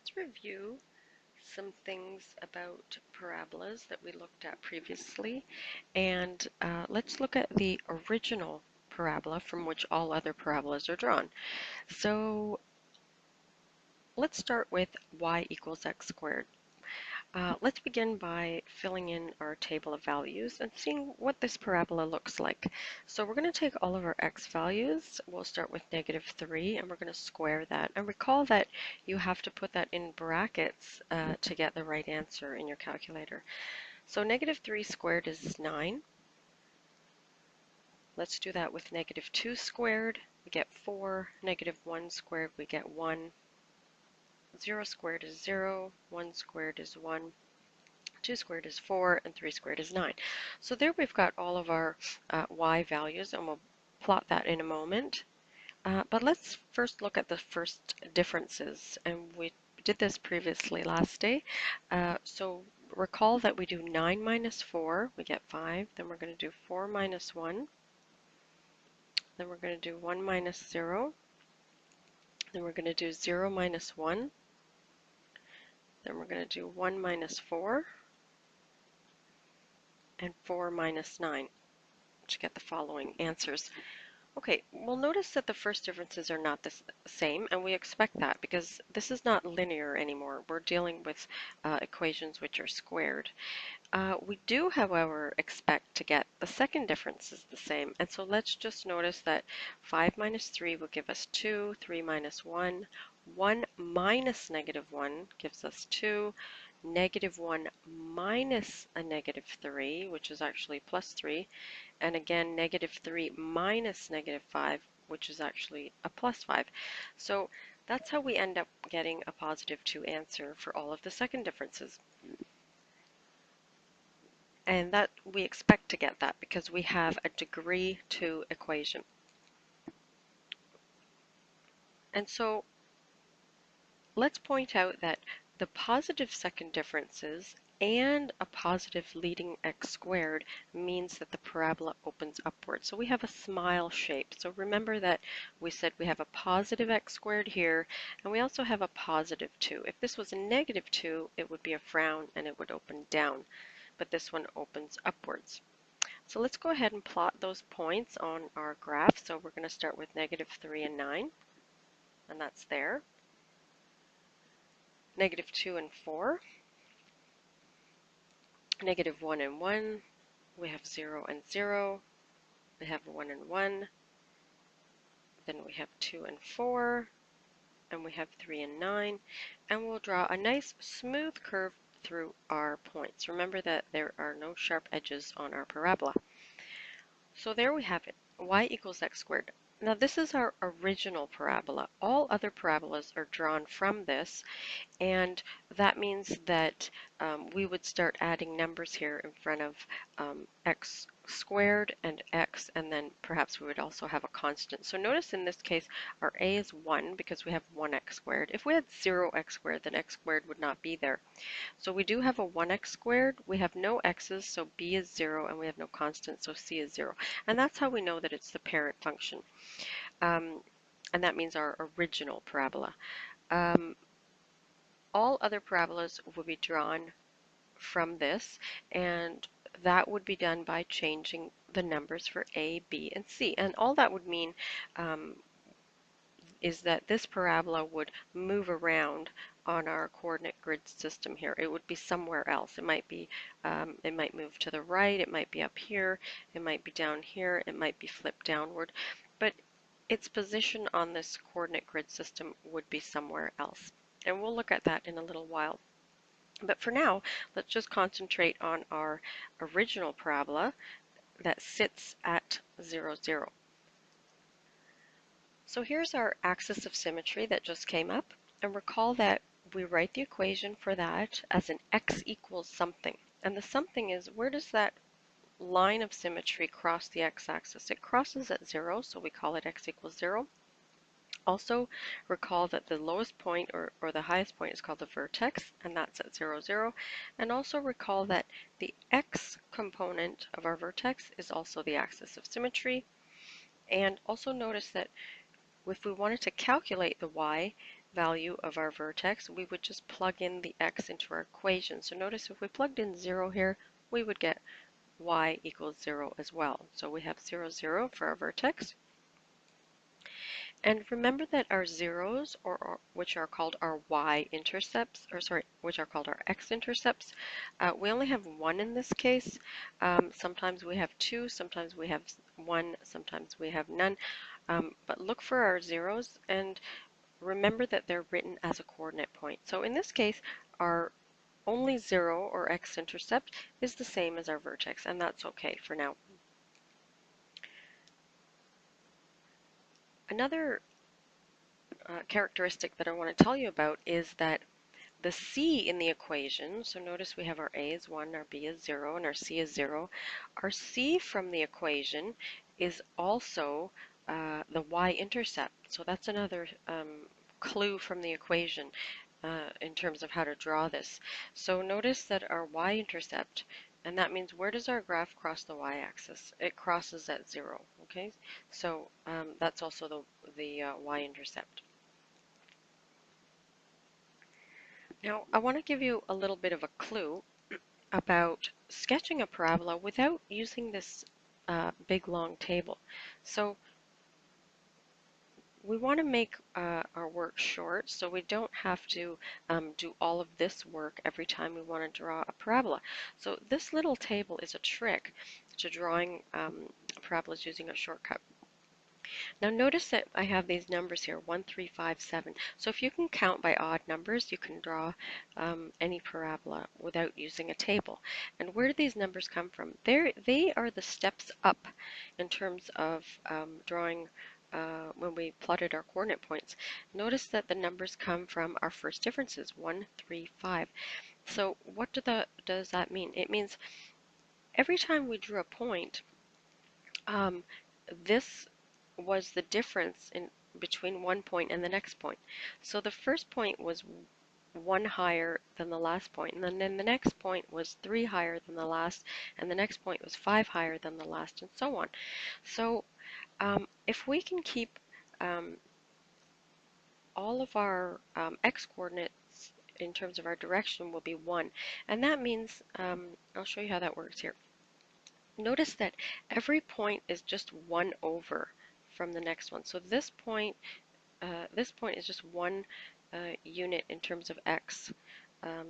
let's review some things about parabolas that we looked at previously, and let's look at the original parabola from which all other parabolas are drawn. So let's start with y equals x squared. Let's begin by filling in our table of values and seeing what this parabola looks like. So we're going to take all of our x values. We'll start with -3 and we're going to square that. And recall that you have to put that in brackets to get the right answer in your calculator. So -3 squared is 9. Let's do that with -2 squared. We get 4. -1 squared, we get 1. 0 squared is 0. 1 squared is 1. 2 squared is 4, and 3 squared is 9. So there we've got all of our y values, and we'll plot that in a moment. But let's first look at the first differences, and we did this previously last day. So recall that we do 9 minus 4, we get 5. Then we're going to do 4 minus 1. Then we're going to do 1 minus 0. Then we're going to do 0 minus 1. Then we're going to do 1 minus 4. And 4 minus 9 to get the following answers. Okay, well notice that the first differences are not the same, and we expect that because this is not linear anymore. We're dealing with equations which are squared. We do, however, expect to get the second difference is the same, and so let's just notice that 5 minus 3 will give us 2, 3 minus 1, 1 minus -1 gives us 2, -1 minus a -3, which is actually +3, and again -3 minus -5, which is actually a +5. So that's how we end up getting a +2 answer for all of the second differences. And that we expect to get that because we have a degree 2 equation. And so let's point out that the positive second differences and a positive leading x squared means that the parabola opens upward. So we have a smile shape. So remember that we said we have a positive x squared here, and we also have a positive 2. If this was a -2, it would be a frown and it would open down, but this one opens upwards. So let's go ahead and plot those points on our graph. So we're going to start with -3 and 9, and that's there. -2 and 4, -1 and 1, we have 0 and 0, we have 1 and 1, then we have 2 and 4, and we have 3 and 9, and we'll draw a nice smooth curve through our points. Remember that there are no sharp edges on our parabola. So there we have it, y equals x squared. Now this is our original parabola. All other parabolas are drawn from this, and that means that we would start adding numbers here in front of x squared and x, and then perhaps we would also have a constant. So notice in this case our a is 1 because we have 1x squared. If we had 0x squared, then x squared would not be there. So we do have a 1x squared, we have no x's, so b is 0, and we have no constant, so c is 0. And that's how we know that it's the parent function. And that means our original parabola. All other parabolas will be drawn from this, and that would be done by changing the numbers for a, b, and c. And all that would mean is that this parabola would move around on our coordinate grid system here. It would be somewhere else. It might move to the right, it might be up here, it might be down here, it might be flipped downward, but its position on this coordinate grid system would be somewhere else. And we'll look at that in a little while. But for now, let's just concentrate on our original parabola that sits at 0, 0. So here's our axis of symmetry that just came up, and recall that we write the equation for that as an x equals something. And the something is, where does that line of symmetry cross the x-axis? It crosses at 0, so we call it x equals 0. Also, recall that the lowest point or the highest point is called the vertex, and that's at 0, 0. And also recall that the x component of our vertex is also the axis of symmetry. And also notice that if we wanted to calculate the y, value of our vertex, we would just plug in the x into our equation. So notice if we plugged in 0 here, we would get y equals 0 as well. So we have 0, 0 for our vertex. And remember that our zeros, which are called our y-intercepts, or sorry, which are called our x-intercepts, we only have one in this case. Sometimes we have two, sometimes we have one, sometimes we have none. But look for our zeros and remember that they're written as a coordinate point. So in this case, our only 0 or x-intercept is the same as our vertex, and that's okay for now. Another characteristic that I want to tell you about is that the c in the equation, so notice we have our a is 1, our b is 0, and our c is 0. Our c from the equation is also the y-intercept. So that's another clue from the equation in terms of how to draw this. So notice that our y-intercept, and that means where does our graph cross the y-axis? It crosses at 0, okay? So that's also the y-intercept. Now, I want to give you a little bit of a clue about sketching a parabola without using this big long table. So we want to make our work short so we don't have to do all of this work every time we want to draw a parabola. So this little table is a trick to drawing parabolas using a shortcut. Now notice that I have these numbers here, 1, 3, 5, 7. So if you can count by odd numbers, you can draw any parabola without using a table. And where do these numbers come from? They are the steps up in terms of drawing when we plotted our coordinate points. Notice that the numbers come from our first differences, 1, 3, 5. So what does that mean? It means every time we drew a point, um, this was the difference in between one point and the next point. So the first point was 1 higher than the last point, and then the next point was 3 higher than the last, and the next point was 5 higher than the last, and so on. So if we can keep all of our x-coordinates in terms of our direction will be 1, and that means, I'll show you how that works here. Notice that every point is just 1 over from the next one. So this point is just 1 unit in terms of x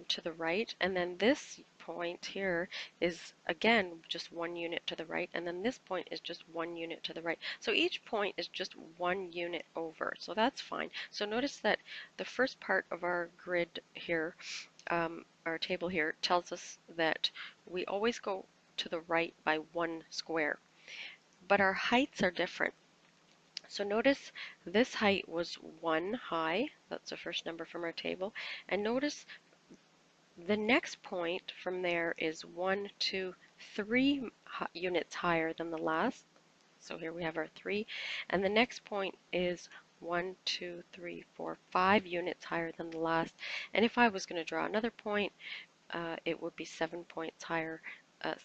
to the right, and then this point here is again just 1 unit to the right, and then this point is just 1 unit to the right. So each point is just 1 unit over, so that's fine. So notice that the first part of our grid here, our table here, tells us that we always go to the right by 1 square, but our heights are different. So notice this height was 1 high, that's the first number from our table, and notice the next point from there is 1, 2, 3 units higher than the last. So here we have our 3, and the next point is 1, 2, 3, 4, 5 units higher than the last. And if I was going to draw another point, it would be 7 points higher,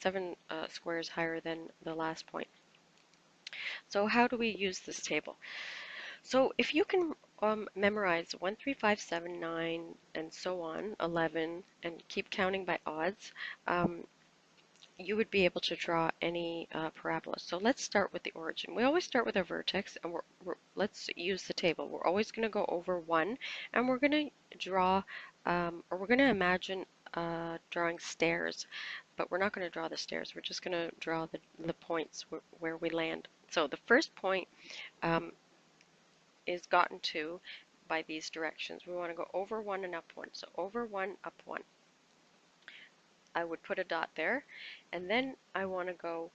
7 squares higher than the last point. So how do we use this table? So if you can memorize 1, 3, 5, 7, 9, and so on, 11, and keep counting by odds, you would be able to draw any parabola. So let's start with the origin. We always start with a vertex, and let's use the table. We're always going to go over 1, and we're going to draw, or we're going to imagine drawing stairs, but we're not going to draw the stairs. We're just going to draw the points where we land. So the first point is gotten to by these directions. We want to go over 1 and up 1. So over 1, up 1. I would put a dot there, and then I want to go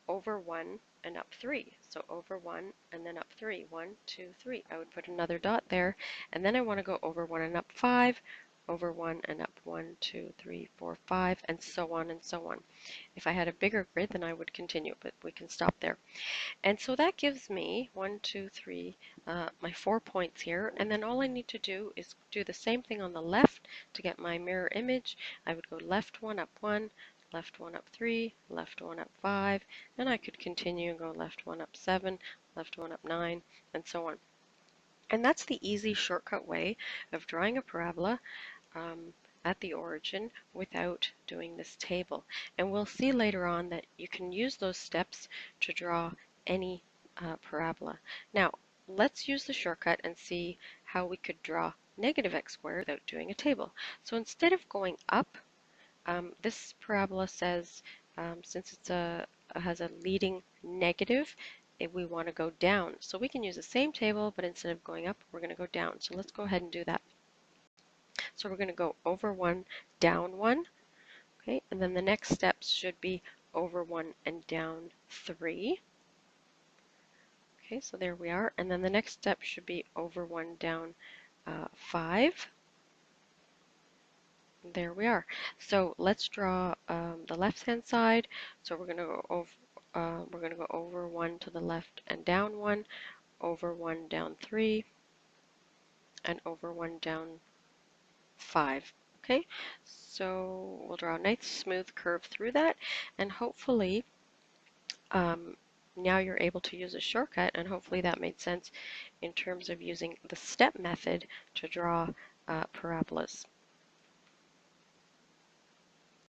over 1 and up 3. So over 1 and then up 3. 1, 2, 3. I would put another dot there, and then I want to go over 1 and up 5, over 1 and up 1, 2, 3, 4, 5, and so on and so on. If I had a bigger grid, then I would continue, but we can stop there. And so that gives me 1, 2, 3, my 4 points here, and then all I need to do is do the same thing on the left to get my mirror image. I would go left 1, up 1, left 1, up 3, left 1, up 5, and I could continue and go left 1, up 7, left 1, up 9, and so on. And that's the easy shortcut way of drawing a parabola at the origin without doing this table. And we'll see later on that you can use those steps to draw any parabola. Now, let's use the shortcut and see how we could draw negative x squared without doing a table. So instead of going up, this parabola says, since has a leading negative, we want to go down. So we can use the same table, but instead of going up, we're going to go down. So let's go ahead and do that. So we're going to go over 1, down 1. Okay, and then the next steps should be over 1 and down 3. Okay, so there we are. And then the next step should be over 1, down 5. There we are. So let's draw the left-hand side. So we're going to go over 1 to the left and down 1, over 1 down 3, and over 1 down 5. Okay, so we'll draw a nice smooth curve through that, and hopefully now you're able to use a shortcut, and hopefully that made sense in terms of using the step method to draw parabolas.